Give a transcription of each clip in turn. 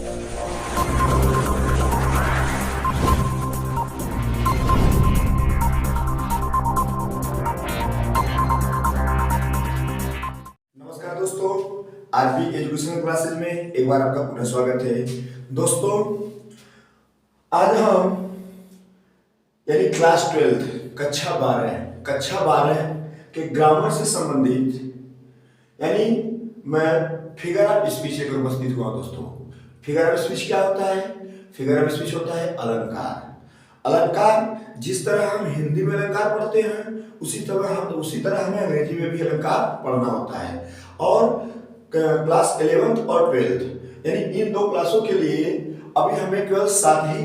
नमस्कार दोस्तों, आज भी एजुकेशनल क्लासेज में एक बार आपका पुनः स्वागत है। दोस्तों, आज हम यानी क्लास 12 कक्षा 12 के ग्रामर से संबंधित यानी मैं फिगर ऑफ स्पीच लेकर उपस्थित हुआ। दोस्तों, फिगर ऑफ स्पीच क्या होता है? फिगर ऑफ स्पीच होता है अलंकार। अलंकार जिस तरह हम हिंदी में अलंकार पढ़ते हैं उसी तरह हमें अंग्रेजी में भी अलंकार पढ़ना होता है। और क्लास 11th और 12th यानी इन दो क्लासों के लिए अभी हमें केवल 7 ही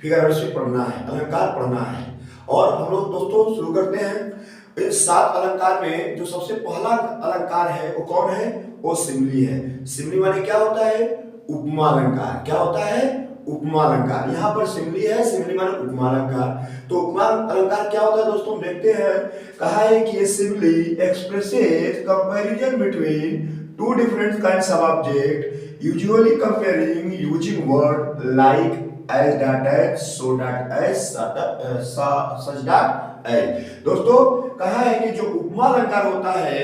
फिगर ऑफ स्पीच पढ़ना है, अलंकार पढ़ना है। और हम लोग दोस्तों शुरू करते हैं। इन 7 अलंकार में जो सबसे पहला अलंकार है वो कौन है? वो सिमली है। सिमली माने क्या होता है? उपमा अलंकार। क्या होता है? उपमा अलंकार। यहाँ पर सिमली है, सिमली माने उपमा अलंकार। तो उपमा अलंकार क्या होता है दोस्तों? देखते हैं। कहा है कि ये simply expresses comparison between two different kinds of object usually comparing using word like as that as so that as such that as। दोस्तों, कहा है कि जो उपमा अलंकार होता है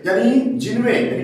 यानी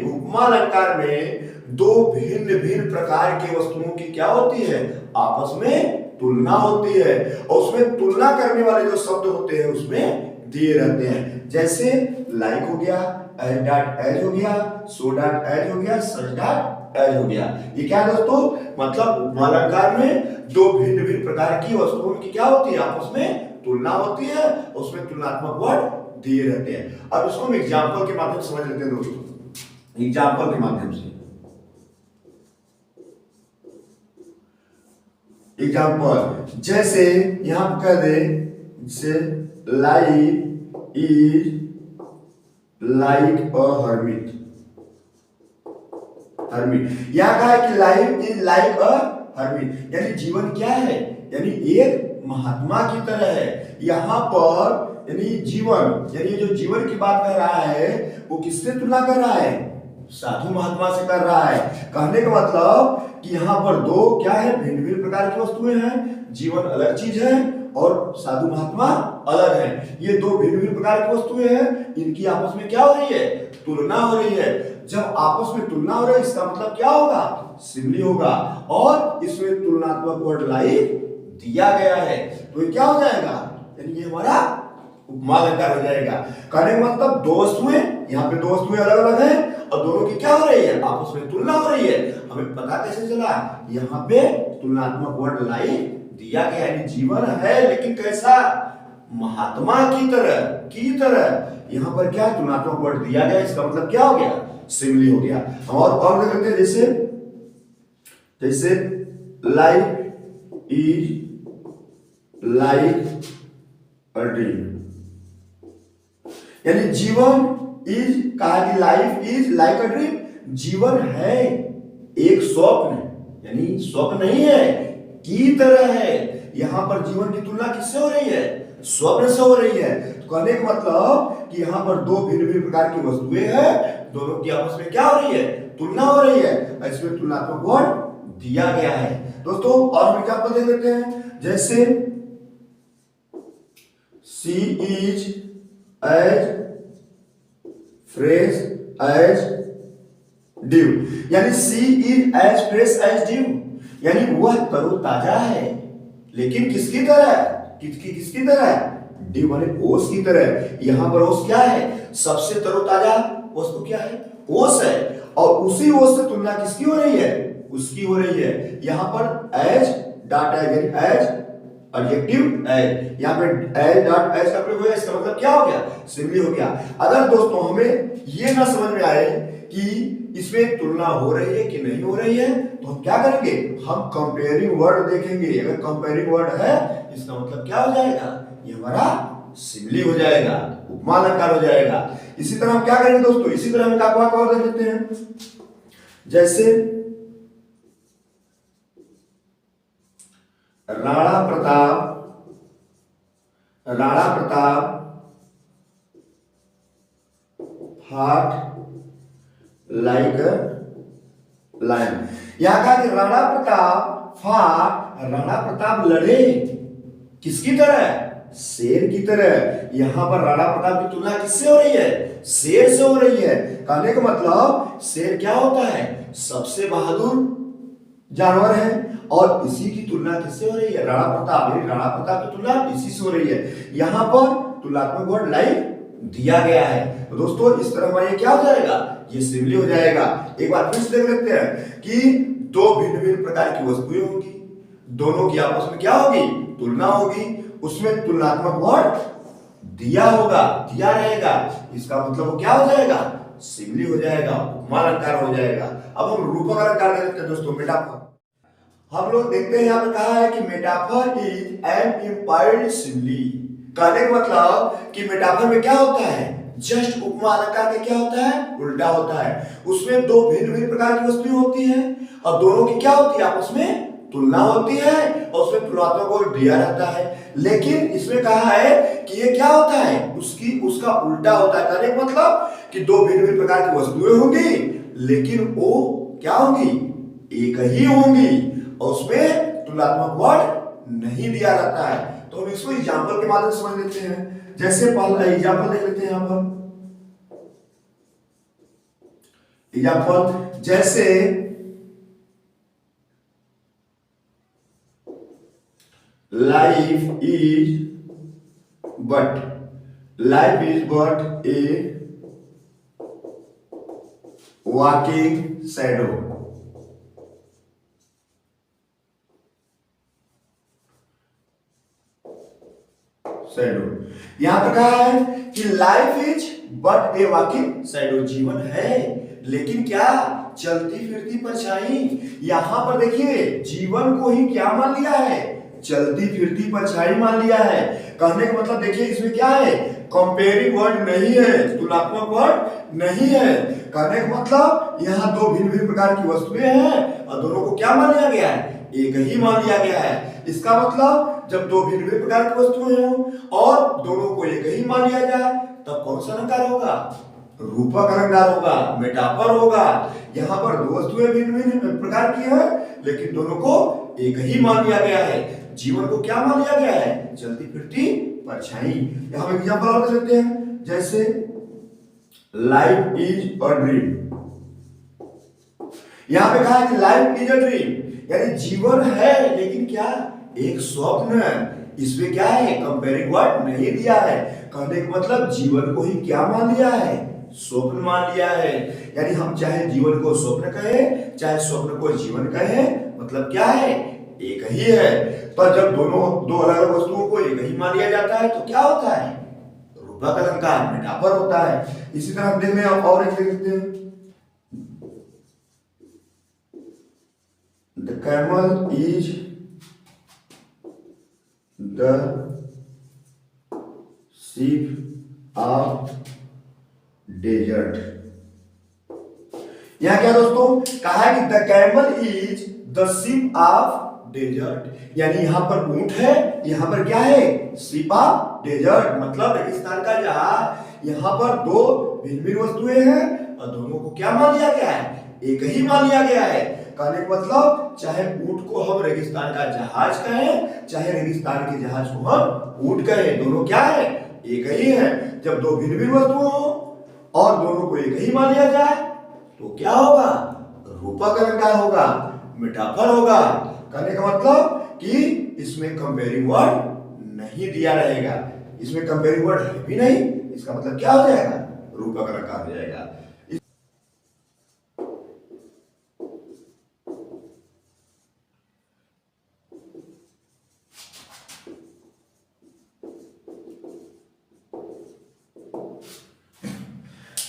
उपमा अलंकार में दो भिन्न भिन्न प्रकार के वस्तुओं की क्या होती है? आपस में तुलना होती है। और उसमें तुलना करने वाले जो शब्द होते हैं उसमें दिए रहते हैं। जैसे लाइक हो गया, एज डॉट एज हो गया, सो डॉट एज हो गया, सच डॉट एज हो गया। ये क्या है दोस्तों? मतलब उपमा अलंकार में दो भिन्न भिन्न प्रकार की वस्तुओं की क्या होती है? आपस में तुलना होती है। उसमें तुलनात्मक वर्ड दिए रहते हैं। अब इसको हम एग्जाम्पल के माध्यम से समझ लेते हैं दोस्तों। एग्जाम्पल के माध्यम से एग्जाम्पल जैसे यहां पर कह दे जैसे life is like a hermit. यहां कहा है कि life is like a hermit यानी जीवन क्या है? यानी एक महात्मा की तरह है। यहाँ पर यानी जीवन यानी जो जीवन की बात कर रहा है वो किससे तुलना कर रहा है? साधु महात्मा से कर रहा है। कहने का मतलब कि यहाँ पर दो क्या है? भिन्न भिन्न प्रकार की वस्तुएं हैं। जीवन अलग चीज है और साधु महात्मा अलग है। ये दो भिन्न भिन्न प्रकार की वस्तुएं हैं। इनकी आपस में क्या हो रही है? तुलना हो रही है। जब आपस में तुलना हो रही है इसका मतलब क्या होगा? सिमली होगा। और इसमें तुलनात्मक वर्ड लाइक दिया गया है तो ये क्या हो जाएगा? यानी ये हमारा उपमा अलंकार हो जाएगा। कहने का मतलब दो वस्तुएं, यहाँ पे दो वस्तुएं अलग अलग हैं और दोनों की क्या हो रही है? आपस में तुलना हो रही है। हमें पता कैसे चला? यहाँ पे तुलनात्मक वर्ड लाइक दिया गया है। जीवन है लेकिन कैसा? महात्मा की तरह यहाँ पर क्या तुलनात्मक वर्ड दिया गया। इसका मतलब क्या हो गया? सिमली हो गया। हम और देख लेते हैं। जैसे life is like a dream यानी जीवन इज कहा कि life is like a dream. जीवन है एक स्वप्न यानी स्वप्न नहीं है की तरह है। यहां पर जीवन की तुलना किससे हो रही है? स्वप्न से हो रही है। तो कहने का मतलब कि यहां पर दो भिन्न भिन्न प्रकार की वस्तुएं हैं, दोनों की आपस में क्या हो रही है? तुलना हो रही है। इसमें तुलनात्मक वर्ड दिया गया है। दोस्तों, और हम एग्जांपल दे देते हैं। जैसे she is as fresh as dew यानी she is as fresh as dew यानी वह तरोताजा है लेकिन किसकी तरह? किसकी तरह? ड्यू माने ओस की तरह। यहां पर ओस क्या है? सबसे तरोताजा वस्तु क्या है? ओस है। और उसी ओस से तुलना किसकी हो रही है? उसकी हो रही है। यहां पर एज डॉट एज यानी एज एडजेक्टिव एज, यहां पे एज डॉट एज का प्रयोग हुआ। इसका मतलब क्या हो गया? सिमली हो गया। अगर दोस्तों हमें ये ना समझ में आए कि इसमें तुलना हो रही है कि नहीं हो रही है तो हम क्या करेंगे? हम कंपेयरिंग वर्ड देखेंगे। अगर कंपेयरिंग वर्ड है इसका मतलब क्या हो जाएगा? ये हमारा सिमली हो जाएगा, उपमा अलंकार हो जाएगा। इसी तरह हम क्या करेंगे दोस्तों? इसी तरह हम एक और देख लेते हैं। जैसे Rana Pratap heart like lion यहाँ कहा कि राणा प्रताप फॉट, राणा प्रताप लड़े किसकी तरह? शेर की तरह। यहां पर राणा प्रताप की तुलना किससे हो रही है? शेर से हो रही है। कहने का मतलब शेर क्या होता है? सबसे बहादुर जानवर है, और इसी की तुलना किससे हो रही है? राणा प्रताप। राणा प्रताप की तुलना इसी से हो रही है। यहां पर तुलनात्मक वर्ड लाइक दिया गया है। तो दोस्तों इस तरह हमारा ये क्या हो जाएगा? ये सिमिली हो जाएगा। एक बार फिर से देख लेते हैं कि दो भिन्न भिन्न प्रकार की वस्तुएं होंगी, दोनों की आपस में क्या होगी? तुलना होगी। उसमें तुलनात्मक वर्ड दिया होगा, दिया रहेगा। इसका मतलब वो क्या हो जाएगा? सिमिली हो जाएगा, उपमा अलंकार हो जाएगा। अब हम रूपक अलंकार ले लेते हैं दोस्तों, मेटाफर। हम लोग देखते हैं यहाँ पे कहा है कि metaphor is an impaired simile. कहने का मतलब कि मेटाफर में क्या होता है? जस्ट उपमा अलंकार में क्या होता है? उल्टा होता है। उसमें दो भिन्न भिन्न प्रकार की वस्तुएं होती हैं और दोनों की क्या होती है? आपस में तुलना होती है और उसमें तुलनात्मक वर्ड दिया रहता है। लेकिन इसमें कहा है कि ये क्या होता है? उसका उल्टा होता है। कहने का मतलब कि दो भिन्न भिन्न प्रकार की वस्तुएं होंगी, लेकिन वो क्या होंगी? एक ही होंगी, और उसमें तुलनात्मक वर्ड नहीं दिया रहता है। तो हम इसको एग्जाम्पल के माध्यम से समझ लेते हैं। जैसे पहला एग्जाम्पल देख लेते हैं यहां पर। एग्जाम्पल जैसे life is but a walking shadow। यहां पर कहा है कि life is but A walking shadow. जीवन है लेकिन क्या? चलती फिरती परछाई। यहां पर देखिए जीवन को ही क्या मान लिया है? चलती फिरती परछाई मान लिया है। कहने का मतलब देखिए इसमें क्या है? कंपेयरिंग वर्ड नहीं है, तुलनात्मक वर्ड नहीं है। कहने का मतलब यहाँ दो भिन्न भिन्न प्रकार की वस्तुएं हैं और दोनों को क्या मान लिया गया है? एक ही मान लिया गया है। इसका मतलब जब दो भिन्न भिन्न प्रकार की वस्तुएं हों और दोनों को एक ही मान लिया जाए तब कौन सा अलंकार होगा? रूपक अलंकार होगा, मेटाफर होगा। यहाँ पर दो वस्तुएं भिन्न भिन्न प्रकार की है लेकिन दोनों को एक ही मान लिया गया है। जीवन को क्या मान लिया गया है? चलती फिरती परछाई। हम एग्जांपल और दे सकते हैं, जैसे लाइफ इज अ ड्रीम। यहां पे कहा है कि लाइफ इज अ ड्रीम, यानी जीवन है लेकिन क्या? एक स्वप्न। इसमें क्या है? कंपेयरिंग वर्ड नहीं दिया है। कहने का मतलब जीवन को ही क्या मान लिया है? स्वप्न मान लिया है। यानी हम चाहे जीवन को स्वप्न कहें चाहे स्वप्न को जीवन कहें, मतलब क्या है? एक ही है। पर जब दो अलग अलग वस्तुओं को एक ही मान लिया जाता है तो क्या होता है? रूपक अलंकार, मेटाफर होता है। इसी तरह हम देख लें और एक देखते हैं। The camel is the sheep of desert। यहां क्या दोस्तों कहा है कि the camel is the ship of desert, यानी यहां पर ऊंट है, यहां पर क्या है? शिप ऑफ डेजर्ट, मतलब रेगिस्तान का जहाज। यहां पर दो भिन्न भिन्न वस्तुएं हैं और दोनों को क्या मान लिया गया है? एक ही मान लिया गया है। कहने का मतलब चाहे ऊंट को हम रेगिस्तान का जहाज कहें चाहे रेगिस्तान के जहाज को हम ऊंट कहें, दोनों क्या है? एक ही है। जब दो भिन्न भिन्न वस्तुएं हो और दोनों को एक ही मान लिया जाए तो क्या होगा? रूपक अलंकार होगा, मेटाफर होगा। कहने का मतलब कि इसमें कंपेयरिंग वर्ड नहीं दिया रहेगा। इसमें कंपेयरिंग वर्ड है भी नहीं, इसका मतलब क्या हो जाएगा? रूपक अलंकार हो जाएगा।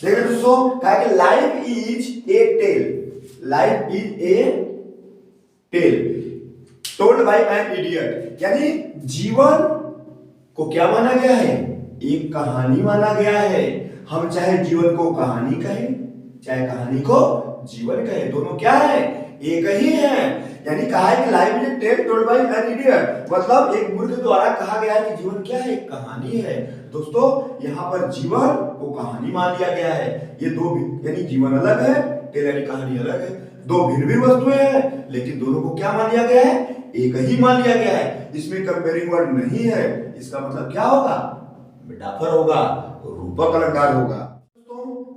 देखिए दोस्तों कहा कि life is a tale. Life is a tale told by an idiot, यानी जीवन को क्या माना गया है? एक कहानी माना गया है। हम चाहे जीवन को कहानी कहें चाहे कहानी को जीवन कहें, दोनों क्या है? एक ही है। यानी कहा है कि life is a tale told by an idiot, मतलब एक मूर्ख द्वारा कहा गया है कि जीवन क्या है? एक कहानी है। दोस्तों यहाँ पर जीवन को कहानी मान लिया गया है। ये दो यानी जीवन अलग है, टेल यानी कहानी अलग है। दो भिन्न भिन्न वस्तुएं हैं, लेकिन दोनों को क्या मान लिया गया है? एक ही मान लिया गया है। इसमें कंपेयरिंग वर्ड नहीं है। इसका मतलब क्या होगा? मेटाफर होगा, रूपक अलंकार होगा। तो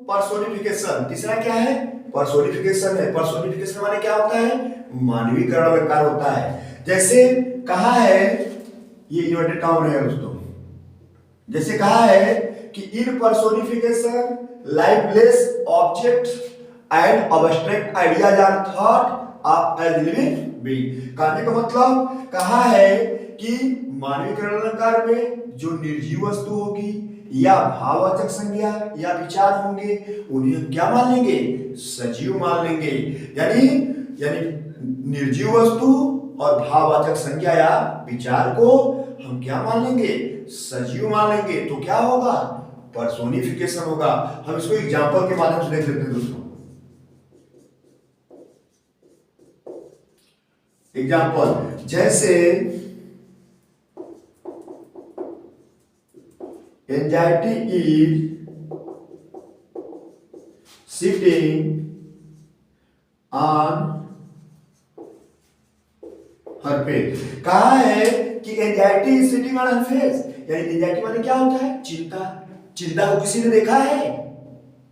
पर्सोनिफिकेशन तीसरा क्या है? पर्सोनिफिकेशन है। पर्सोनिफिकेशन माने क्या होता है? मानवीकरण अलंकार होता है। जैसे कहा है, ये इन्वर्टेड काउन है दोस्तों, जैसे कहा है कि in personification lifeless object and abstract ideas are thought of as living being. कहने का मतलब कहा है कि मानवीकरण अलंकार में जो निर्जीव वस्तु होगी या भाववाचक संज्ञा या विचार होंगे, उन्हें हम क्या मान लेंगे? सजीव मान लेंगे। यानी निर्जीव वस्तु और भाववाचक संज्ञा या विचार को हम क्या मान लेंगे? सजीव मान लेंगे। तो क्या होगा? पर्सोनिफिकेशन होगा। हम इसको एग्जांपल के माध्यम से देख लेते हैं दोस्तों। एग्जांपल जैसे anxiety is sitting on her face. कहा है कि anxiety is sitting on her face, यानी एंजाइटी माने क्या होता है? चिंता। चिंता को किसी ने देखा है?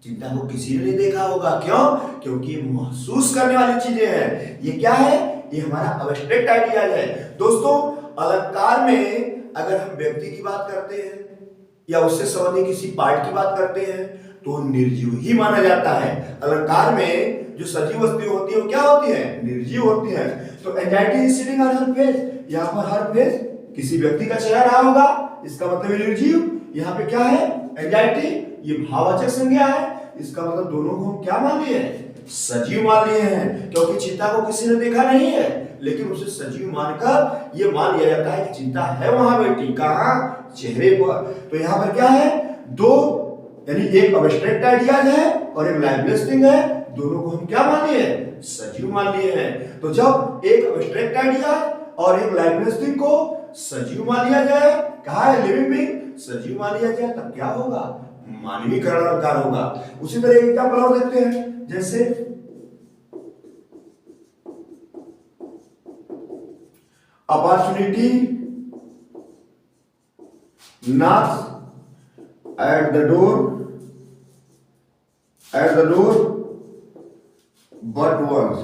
चिंता को किसी ने नहीं देखा होगा। क्यों? क्योंकि ये महसूस करने वाली चीजें हैं। ये क्या है? ये हमारा अब्स्ट्रैक्ट आइडिया है। दोस्तों अलंकार में अगर हम व्यक्ति की बात करते हैं या उससे संबंधित किसी पार्ट की बात करते हैं तो निर्जीव ही माना जाता है। अलंकार में जो सजीव वस्तुएं होती है वो क्या होती है? निर्जीव होती है। तो anxiety is sitting on her face, यहाँ पर हर फेस किसी व्यक्ति का चेहरा रहा होगा, इसका मतलब निर्जीव। यहाँ पे क्या है? एंजाइटी, ये भाववाचक संज्ञा है, इसका मतलब दोनों को हम क्या मान लिए हैं? सजीव मान लिए हैं। क्योंकि चिंता को किसी ने देखा नहीं है, लेकिन उसे सजीव मानकर ये मान लिया जाता है कि चिंता है वहां बैठी। कहां? चेहरे पर। तो यहाँ पर क्या है? दो, यानी एक अब्स्ट्रैक्ट आइडियाज है और एक लाइफलेस थिंग है। दोनों को हम क्या मान लिए? सजीव मान लिए हैं। तो जब एक अब्स्ट्रैक्ट आइडिया और एक लाइफलेस थिंग को सजीव मान लिया जाए, कहा है लिविंग बीइंग, सजीव मान लिया जाए, तब क्या होगा? मानवीकरण अलंकार होगा। उसी तरह एक एग्जांपल और देखते हैं। जैसे opportunity knocks at the door but once।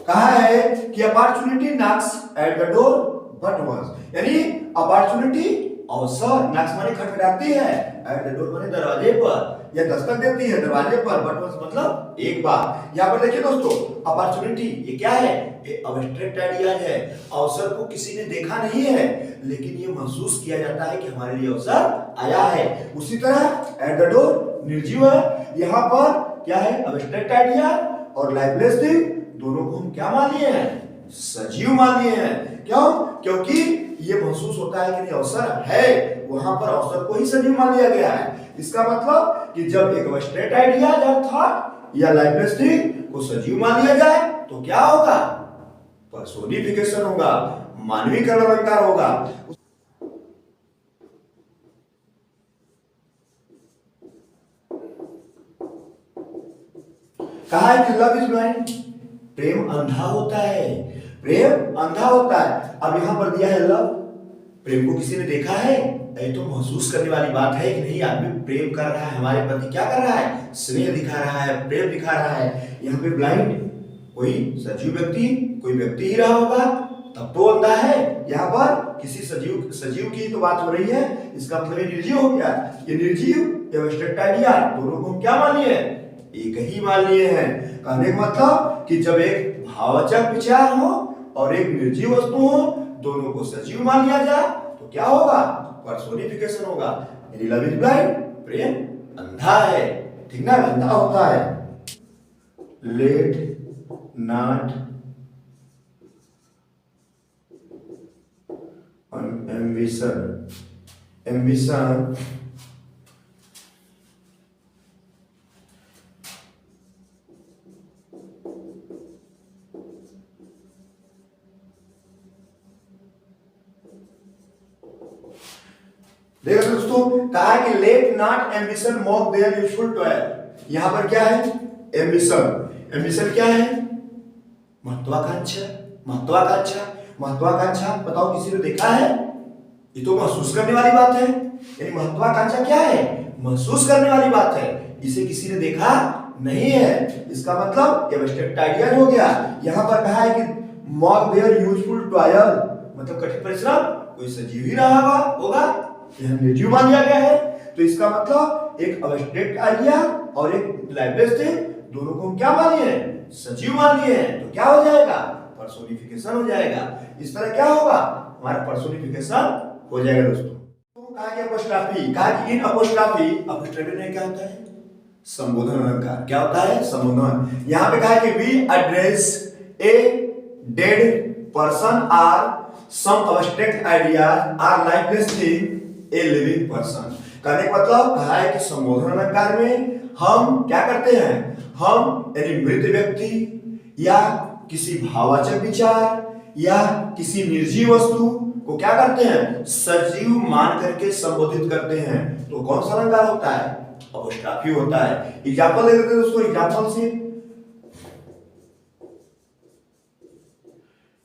कहा है कि opportunity knocks at the door but once, यानी अपॉर्चुनिटी अवसर, knocks माने खटखटाती है, at the door माने दरवाजे पर या दस्तक देती है दरवाजे पर, but once मतलब एक बार। यहाँ पर देखिए दोस्तों अपॉर्चुनिटी ये क्या है? ये अब्स्ट्रैक्ट आइडिया है। अवसर को किसी ने देखा नहीं है, लेकिन ये महसूस किया जाता है कि हमारे लिए अवसर आया है। उसी तरह एट द डोर निर्जीव है। यहाँ पर क्या है? अब्स्ट्रैक्ट आइडिया और लाइफलेस थिंग, दोनों को हम क्या मान लिए हैं? सजीव मान लिए हैं। क्यों? क्योंकि ये महसूस होता है कि अवसर है, वहां पर अवसर को ही सजीव मान लिया गया है। इसका मतलब कि जब एक अब्स्ट्रैक्ट आइडिया या थॉट या लाइफलेस थिंग को सजीव मान लिया जाए तो क्या होगा? पर्सोनिफिकेशन होगा, मानवीकरण अलंकार होगा। कहा है कि लव इज ब्लाइंड, प्रेम अंधा होता है। प्रेम अंधा होता है। अब यहां पर दिया है लव, प्रेम को किसी ने देखा है? ये तो महसूस करने वाली बात है कि नहीं, आदमी प्रेम कर रहा है, हमारे प्रति क्या कर रहा है? स्नेह दिखा रहा है, प्रेम दिखा रहा है। यहाँ पे ब्लाइंड कोई सजीव व्यक्ति, कोई व्यक्ति ही रहा होगा, तब तो अंधा है। यहाँ पर किसी सजीव की तो बात हो रही है, इसका मतलब ये निर्जीव हो गया। ये निर्जीव, ये अब्स्ट्रैक्ट आइडिया, दोनों को हम क्या मान लिए? एक ही मान लिए हैं। कहने का मतलब कि जब एक भाववाचक विचार हो और एक निर्जीव वस्तु हो, दोनों को सजीव मान लिया जाए तो क्या होगा? पर्सोनिफिकेशन होगा। यानी लव इज ब्लाइंड, प्रेम अंधा है। ठीक ना? अंधा होता है। लेट नॉट ambition देखो दोस्तों, कहा है कि let not ambition mock their useful toil. यहां पर क्या है? एम्बिशन। एम्बिशन क्या है? महत्वाकांक्षा, महत्वाकांक्षा, महत्वाकांक्षा बताओ किसी ने देखा है? ये तो महसूस करने वाली बात है। यानी महत्वाकांक्षा क्या है? महसूस करने वाली बात है। इसे किसी ने देखा नहीं है। इसका मतलब एब्स्ट्रैक्ट आइडिया हो गया। यहां पर कहा है कि मॉक देयर यूजफुल ट्रायल, मतलब कठिन परिश्रम कोई सजीव ही रहा होगा, यह निर्जीव मान लिया गया है। तो इसका मतलब एक एब्स्ट्रैक्ट आइडिया और एक लाइफलेस थिंग, दोनों को हम क्या मान लिए? सजीव मान लिए हैं। तो क्या हो जाएगा? पर्सोनिफिकेशन हो जाएगा। इस तरह क्या होगा? हमारा पर्सोनिफिकेशन हो जाएगा दोस्तों। तो कहा कि अपोस्ट्रोफी, कहा कि इन अपोस्ट्रोफी, अपोस्ट्रोफी में क्या होता है? संबोधन अलंकार। क्या होता है? संबोधन। यहां पे कहा है कि we address a dead person or some abstract ideas or lifeless thing a living person. कहने का मतलब कहा है कि संबोधन अलंकार में हम क्या करते हैं? हम यानी मृत व्यक्ति या किसी भाववाचक विचार या किसी निर्जीव वस्तु को क्या करते हैं? सजीव मान करके संबोधित करते हैं। तो कौन सा अलंकार होता है? अपोस्ट्रोफी होता है। एग्जांपल दे देते हैं दोस्तों।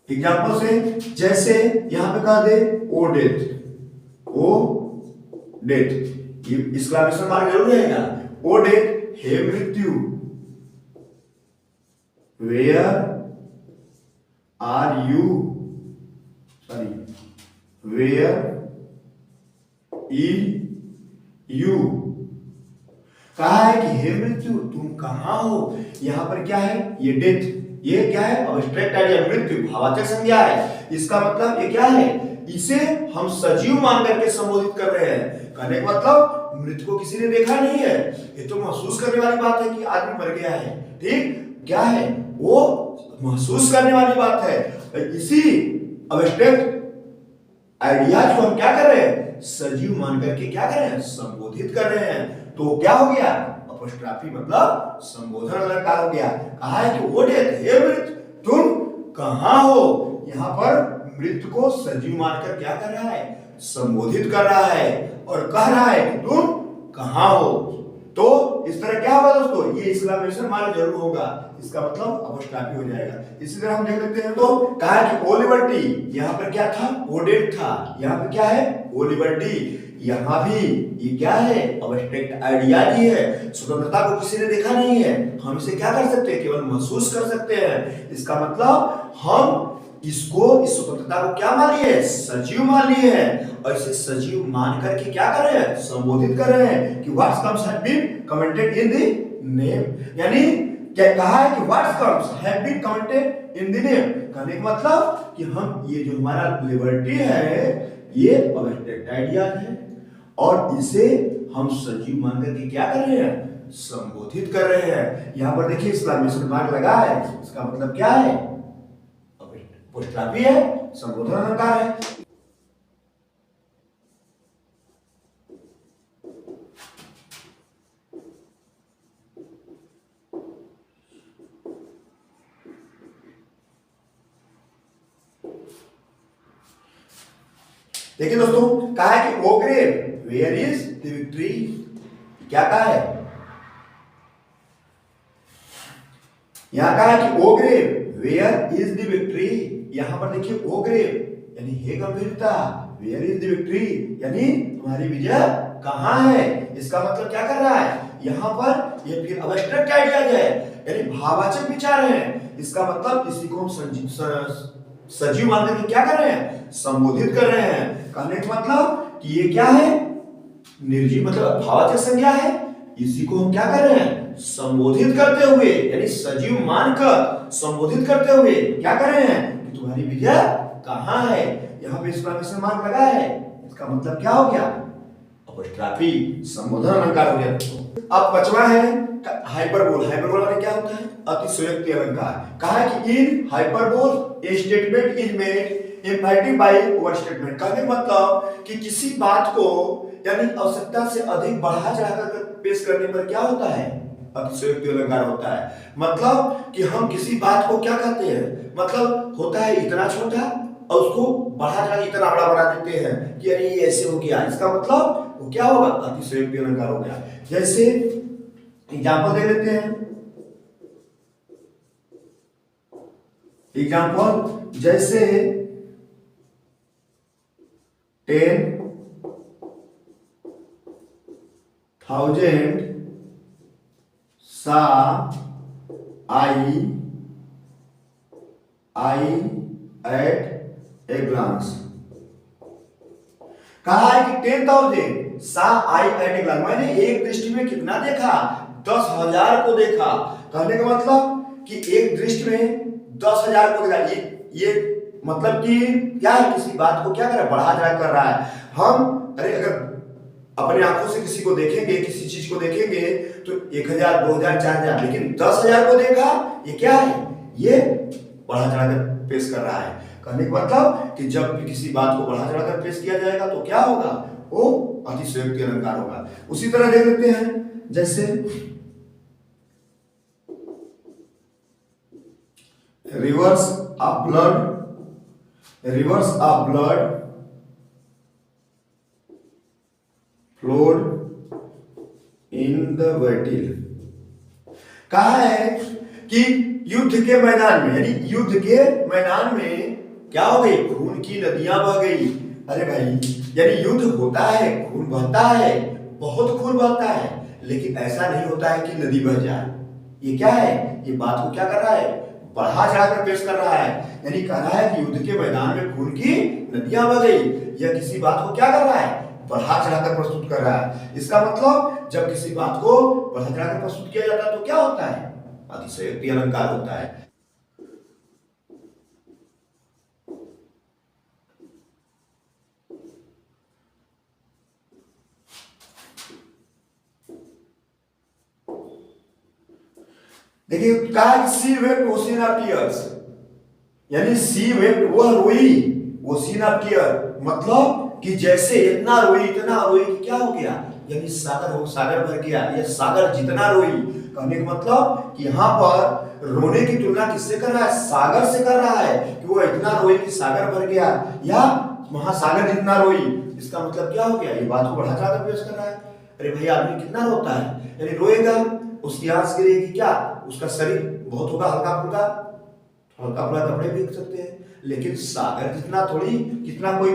एग्जांपल से जैसे यहां पे कहा दे ओ डेथ, ओ डेथ, ये एक्सक्लेमेशन मार्क जरूर रहेगा। ओ डेथ, हे मृत्यु, where are you, sorry, where is you. कहा है कि हे मृत्यु तुम कहां हो। यहां पर क्या है? ये डेथ, ये क्या है? एब्स्ट्रैक्ट आइडिया, मृत्यु भाववाचक संज्ञा है। इसका मतलब ये क्या है? इसे हम सजीव मान करके संबोधित कर रहे हैं। कहने का मतलब मृत को किसी ने देखा नहीं है, ये तो महसूस करने वाली बात है कि आदमी मर गया है। ठीक, क्या है वो? महसूस करने वाली बात है। इसी एब्स्ट्रैक्ट आइडियाज को हम क्या कर रहे हैं? सजीव मान करके क्या कर रहे हैं? संबोधित कर रहे हैं। तो क्या हो गया? अपोस्ट्रोफी मतलब संबोधन अलंकार हो गया। कहा है कि वो डेथ, हे मृत तुम कहां हो। यहां पर मृत को सजीव मानकर क्या कर रहा है? संबोधित कर रहा है और कह रहा है कि तुम कहां हो। तो इस तरह क्या होगा दोस्तों? ये एक्सक्लेमेशन मार्क जरूर होगा। इसका मतलब अपोस्ट्रोफी हो जाएगा। इसी तरह हम देख लेते हैं। तो कहा कि ओ लिबर्टी, यहां पर क्या था? ओ डेथ था। यहां पर क्या है? ओ लिबर्टी। यहां भी ये क्या है? एब्स्ट्रैक्ट आइडिया ही है। स्वतंत्रता को किसी ने देखा नहीं है, हम इसे क्या कर सकते हैं? केवल महसूस कर सकते हैं। इसका मतलब हम इसको, इस स्वतंत्रता को क्या मान लिए? सजीव मान लिए हैं। और इसे सजीव मान करके क्या कर रहे हैं? संबोधित कर रहे हैं कि what's comes have been commented in the name. यानी क्या कहा है कि what's comes have been commented in the name. कहने का मतलब कि हम ये जो हमारा लिबर्टी है ये एब्स्ट्रैक्ट आइडिया है और इसे हम सजीव मान करके क्या कर रहे हैं? संबोधित कर रहे हैं। यहां पर देखिए एक्सक्लेमेशन मार्क लगा है। इसका मतलब क्या है? अपोस्ट्रोफी है, संबोधन अलंकार है। देखिए दोस्तों, कहा है कि O grave where is the victory. क्या कहा है? यहां कहा है कि O grave where is the victory. यहां पर देखिए ओ ग्रेव यानी हे गंभीरता, वेयर इज द विक्ट्री यानी तुम्हारी विजय कहां है। इसका मतलब क्या कर रहा है? यहां पर ये फिर एब्स्ट्रैक्ट आइडियाज है यानी भाववाचक विचार है। इसका मतलब इसी को हम सजीव मान करके क्या कर रहे हैं? संबोधित कर रहे हैं। कहने का मतलब कि ये क्या है? निर्जीव मतलब भाववाचक संज्ञा है। इसी को हम क्या कर रहे हैं? संबोधित करते हुए यानी सजीव मानकर संबोधित करते हुए क्या कर रहे हैं? कि तुम्हारी विजय कहां है। यहां पे एक्सक्लेमेशन मार्क लगा है। इसका मतलब क्या हो गया? अपोस्ट्रोफी, संबोधन अलंकार हो गया। अब पांचवा है हाइपरबोल। हाइपरबोल में क्या होता है? अतिशयोक्ति अलंकार। कहा है कि in hyperbole a statement is made emphatic by overstatement. कहने मतलब कि किसी बात को यानी आवश्यकता से अधिक बढ़ा चढ़ाकर पेश करने पर क्या होता है? अतिशयोक्ति अलंकार होता है। मतलब कि हम किसी बात को क्या कहते हैं? मतलब होता है इतना छोटा और उसको बढ़ा चढ़ा इतना बड़ा बना देते हैं कि अरे ये ऐसे हो गया। इसका मतलब वो क्या होगा? अतिशयोक्ति अलंकार हो गया। जैसे एग्जांपल दे लेते हैं। एग्जाम्पल जैसे 10,000 saw I at a glance। कहा है कि 10,000 सा आई एट ए ग्लांस, मैंने एक दृष्टि में कितना देखा? 10,000 को देखा। कहने का मतलब कि एक दृष्टि में 10,000 को देखा। ये मतलब कि क्या है? किसी बात को क्या कर रहा है? बढ़ा चढ़ा कर रहा है। हम अगर अपने आंखों से किसी को देखेंगे, किसी चीज को देखेंगे तो 1,000, 2,000, 4,000, लेकिन 10,000 को देखा, ये क्या है? ये बढ़ा चढ़ा कर पेश कर रहा है। कहने का मतलब कि जब भी किसी बात को बढ़ा चढ़ा कर पेश किया जाएगा तो क्या होगा? वो अतिशयोक्ति अलंकार होगा। उसी तरह देख लेते हैं, जैसे rivers of blood flowed in the battle. कहा है कि युद्ध के मैदान में, यानी युद्ध के मैदान में क्या हो गई? खून की नदियां बह गई। अरे भाई, यानी युद्ध होता है, खून बहता है, बहुत खून बहता है, लेकिन ऐसा नहीं होता है कि नदी बह जाए। ये क्या है? ये बात को क्या कर रहा है? बढ़ा चढ़ाकर पेश कर रहा है। यानी कह रहा है कि युद्ध के मैदान में खून की नदियां बह गई। यह किसी बात को क्या कर रहा है? बढ़ा चढ़ाकर प्रस्तुत कर रहा है। इसका मतलब जब किसी बात को बढ़ा चढ़ाकर प्रस्तुत किया जाता है तो क्या होता है? अतिशयोक्ति अलंकार होता है। देखिए, कहा सी वेप्ट ओशियन ऑफ टीयर्स, यानी सी वेप्ट, वह रोई, ओशियन ऑफ टीयर, मतलब कि जैसे इतना रोई कि क्या हो गया? यानी सागर भर गया, या सागर जितना रोई। कहने का मतलब कि यहाँ पर रोने की तुलना किससे कर रहा है? सागर से कर रहा है कि वो इतना रोई कि सागर भर गया, या महासागर जितना रोई। इसका मतलब क्या हो गया? ये बात को बढ़ा चढ़ाकर पेश कर रहा है। अरे भाई, आदमी कितना रोता है, यानी रोएगा, उसकी आंख गिरेगी, क्या उसका शरीर बहुत होगा हल्का फुल्का कपड़े भी देख सकते हैं, लेकिन सागर जितना थोड़ी, कितना कोई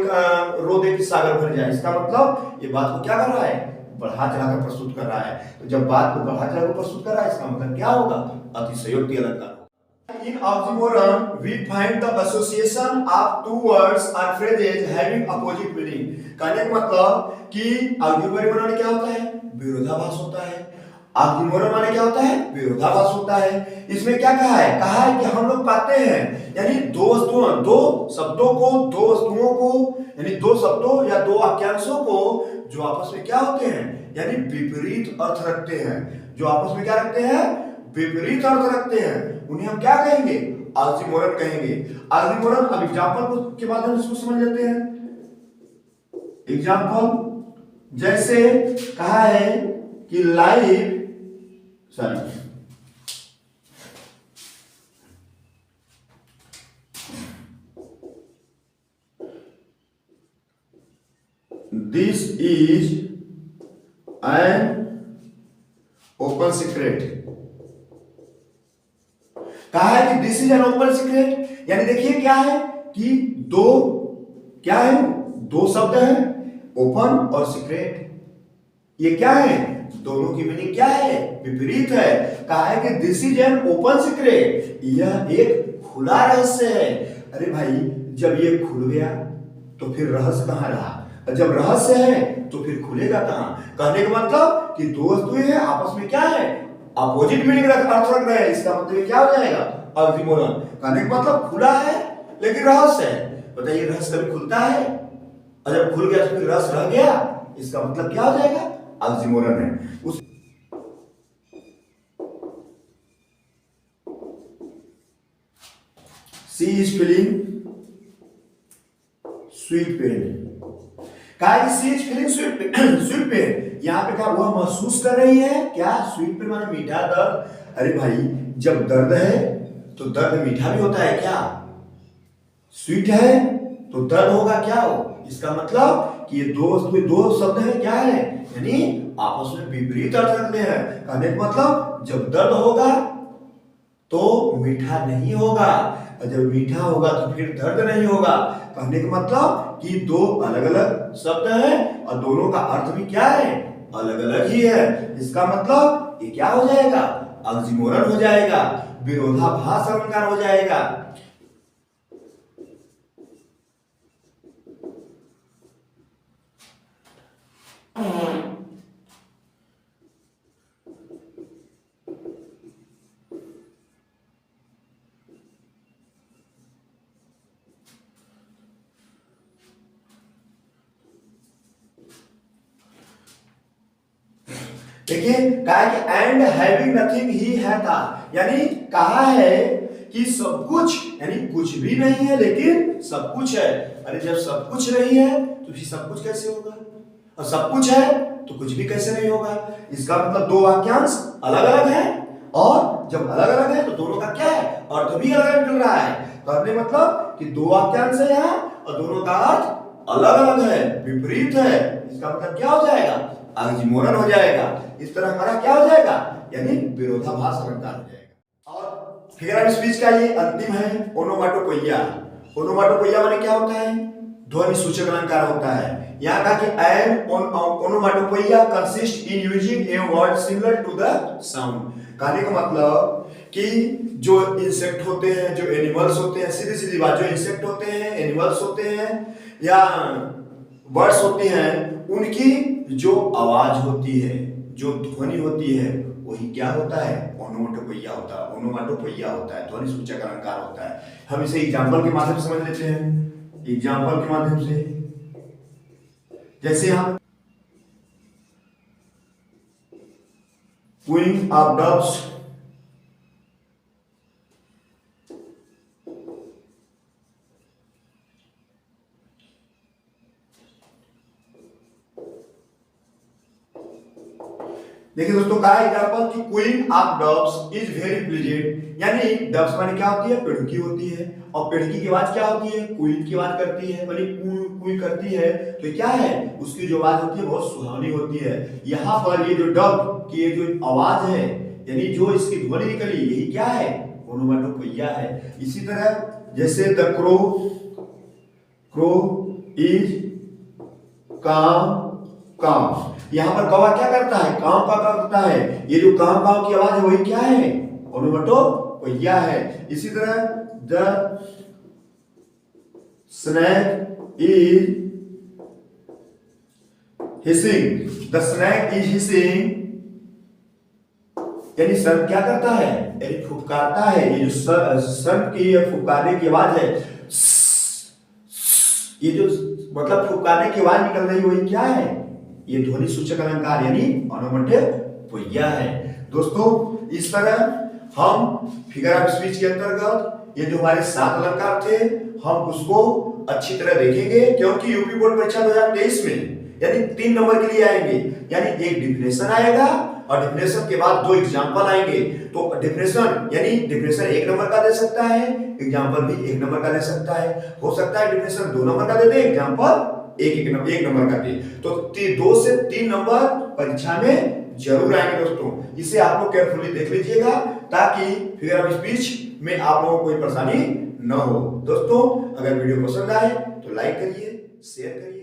रो दे कि सागर भर जाए। इसका मतलब ये बात को क्या कर रहा है? बढ़ा चढ़ाकर प्रस्तुत कर रहा है। तो जब बात को बढ़ा चढ़ाकर प्रस्तुत कर रहा है, इसका मतलब क्या होगा? अतिशयोक्ति अलंकार। In oxymoron, we find the association of two words or phrases having opposite meaning। कहने का मतलब कि ऑक्सीमोरन क्या होता है? विरोधाभास होता है। ऑक्सीमोरन माने क्या होता है? विरोधाभास होता है। इसमें क्या कहा है? कहा है कि हम लोग पाते हैं, यानी दो शब्दों को, यानी दो शब्दों या दो वाक्यांशों को जो आपस में क्या होते हैं? यानी विपरीत अर्थ रखते हैं। जो आपस में क्या रखते हैं? विपरीत अर्थ रखते हैं, उन्हें हम क्या कहेंगे? ऑक्सीमोरन कहेंगे। ऑक्सीमोरन, अब एग्जांपल के माध्यम से इसको समझ लेते हैं। एग्जांपल जैसे कहा है कि this is an open secret. कहा है कि this is an open secret, यानी देखिए क्या है कि दो शब्द है, ओपन और सीक्रेट। ये क्या है? दोनों की मीनिंग क्या है? विपरीत है। कहा है कि this is an open secret, यह एक खुला रहस्य है। अरे भाई, जब ये खुल गया तो फिर रहस्य कहां रहा? जब रहस्य है तो फिर खुलेगा कहां? कहने का मतलब कि दो वस्तुएं हैं, आपस में क्या है? अपोजिट मीनिंग अर्थ रख रहे हैं। इसका मतलब क्या हो जाएगा? ऑक्सीमोरन। कहने का मतलब खुला है लेकिन रहस्य है। बताइए, रहस्य कभी खुलता है? और जब खुल गया तो फिर रहस्य रह गया, इसका मतलब क्या हो जाएगा? ऑक्सीमोरन है। उस सी इज फीलिंग स्वीट पेन। कहा कि सी इज फीलिंग स्वीट पेन, यहाँ पे कहा वह महसूस कर रही है क्या? स्वीट पेन माने मीठा दर्द। अरे भाई, जब दर्द है तो दर्द मीठा भी होता है क्या? स्वीट है तो दर्द होगा क्या हो? इसका मतलब कि ये दो शब्द है, क्या है? यानी आपस में विपरीत अर्थ रखते हैं। कहने का मतलब जब दर्द होगा तो मीठा नहीं होगा, और जब मीठा होगा तो फिर दर्द नहीं होगा। कहने का मतलब कि दो अलग अलग शब्द हैं और दोनों का अर्थ भी क्या है, अलग अलग ही है। इसका मतलब ये क्या हो जाएगा, ऑक्सीमोरन हो जाएगा, विरोधाभास अलंकार हो जाएगा। देखिए कहा है कि एंड हैविंग नथिंग ही है था, यानी कहा है कि सब कुछ, यानी कुछ भी नहीं है लेकिन सब कुछ है। अरे जब सब कुछ नहीं है तो फिर सब कुछ कैसे होगा, और सब कुछ है तो कुछ भी कैसे नहीं होगा। इसका मतलब दो वाक्यांश अलग अलग है, और जब अलग अलग है तो दोनों का क्या है, अर्थ भी अलग अलग मिल रहा है। कहने मतलब कि दो वाक्यांश है यहाँ और दोनों का अर्थ अलग अलग है, विपरीत है। इसका मतलब क्या हो जाएगा, ऑक्सीमोरन हो जाएगा। इस तरह हमारा क्या हो जाएगा, यानी विरोधाभास अलंकार हो जाएगा। और फिगर ऑफ स्पीच का ये अंतिम है ओनोमाटोपोइया। ओनोमाटोपोइया माने क्या होता है, ध्वनि सूचक अलंकार होता है। यहाँ कहा कि an onomatopoeia consist in using a word similar to the sound. कहने का मतलब कि जो इंसेक्ट होते हैं, जो एनिमल्स होते हैं, सीधी सीधी बात, जो इंसेक्ट होते हैं, एनिमल्स होते हैं या बर्ड्स होती हैं, उनकी जो आवाज होती है, जो ध्वनि होती है, वही क्या होता है, ओनोमाटोपोइया होता है। ओनोमाटोपोइया होता है, ध्वनि सूचक अलंकार होता है। हम इसे एग्जांपल के माध्यम से समझ लेते हैं। एग्जांपल के माध्यम से जैसे हम क्वीन ऑफ डव्स, देखिए दोस्तों कहा एग्जांपल कि queen of doves is very pleasant, यानी डव्स माने क्या होती है, पिड़की होती है, और पिड़की की आवाज क्या होती है, क्वीन की आवाज करती है, माने कू कू करती है, तो क्या है, उसकी जो आवाज होती है बहुत सुहावनी होती है। यहाँ पर ये जो डव की ये जो आवाज है, यानी जो इसकी ध्वनि निकली, यही क्या है, ओनोमाटोपोइया है। इसी तरह जैसे द क्रो, क्रो इज काम काम, यहाँ पर कौवा क्या करता है, काव का करता है। ये जो काव काव की आवाज है वही क्या है, ओनोमाटोपोइया है। इसी तरह the snake is hissing, the snake is hissing, यानी सर्प क्या करता है, यानी फुफकारता है। ये जो सर्प की फुफकारने की आवाज है, ये जो मतलब फुफकारने की आवाज निकल रही है वही क्या है, ये ध्वनि सूचक अलंकार यानी ओनोमाटोपोइया है। दोस्तों इस तरह हम फिगर ऑफ स्पीच के अंतर्गत ये जो हमारे 7 अलंकार थे, हम उसको अच्छी तरह देखेंगे, क्योंकि यूपी बोर्ड परीक्षा 2023 में यानी 3 नंबर के लिए आएंगे। यानी एक डिफिनेशन आएगा और डिफिनेशन के बाद 2 एग्जाम्पल आएंगे। तो डिफिनेशन यानी डिफिनेशन 1 नंबर का दे सकता है, एग्जाम्पल भी 1 नंबर का दे सकता है। हो सकता है डिफिनेशन 2 नंबर का दे दे, एग्जाम्पल एक नंबर का दे। तो 2 से 3 नंबर परीक्षा में जरूर आएंगे दोस्तों। इसे आप लोग केयरफुली देख लीजिएगा ताकि फिगर ऑफ स्पीच में आप लोगों को कोई परेशानी न हो। दोस्तों अगर वीडियो पसंद आए तो लाइक करिए, शेयर करिए।